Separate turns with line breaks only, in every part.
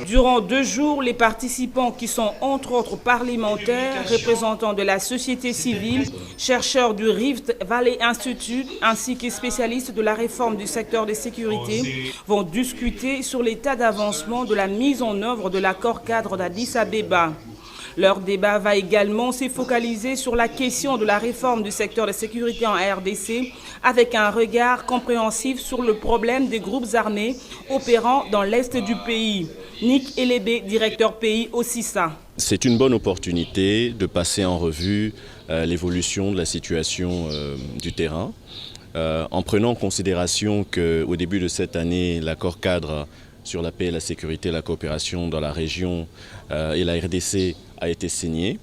Durant 2 jours, les participants qui sont entre autres parlementaires, représentants de la société civile, chercheurs du Rift Valley Institute ainsi que spécialistes de la réforme du secteur de sécurité vont discuter sur l'état d'avancement de la mise en œuvre de l'accord cadre d'Addis Abeba. Leur débat va également se focaliser sur la question de la réforme du secteur de sécurité en RDC avec un regard compréhensif sur le problème des groupes armés opérant dans l'est du pays. Nick Elébé, directeur pays au CISA.
C'est une bonne opportunité de passer en revue l'évolution de la situation du terrain, en prenant en considération qu'au début de cette année, l'accord cadre sur la paix, la sécurité et la coopération dans la région et la RDC a été signé.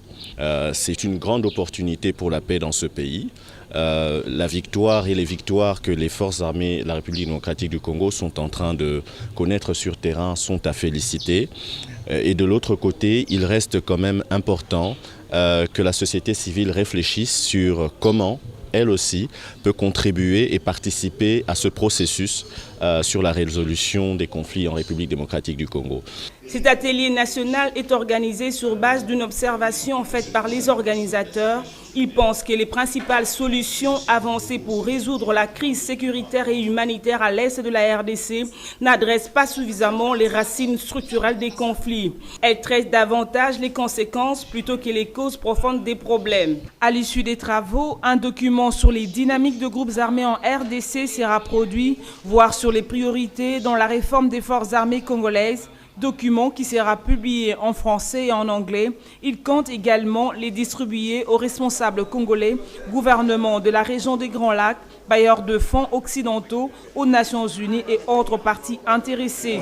C'est une grande opportunité pour la paix dans ce pays. La victoire et les victoires que les forces armées de la République démocratique du Congo sont en train de connaître sur terrain sont à féliciter. Et de l'autre côté, il reste quand même important que la société civile réfléchisse sur comment elle aussi peut contribuer et participer à ce processus sur la résolution des conflits en République démocratique du Congo.
Cet atelier national est organisé sur base d'une observation faite par les organisateurs. Ils pensent que les principales solutions avancées pour résoudre la crise sécuritaire et humanitaire à l'est de la RDC n'adressent pas suffisamment les racines structurelles des conflits. Elles traitent davantage les conséquences plutôt que les causes profondes des problèmes. À l'issue des travaux, un document sur les dynamiques de groupes armés en RDC sera produit, voire sur les priorités dans la réforme des forces armées congolaises. Document qui sera publié en français et en anglais. Il compte également les distribuer aux responsables congolais, gouvernements de la région des Grands Lacs, bailleurs de fonds occidentaux, aux Nations Unies et autres parties intéressées.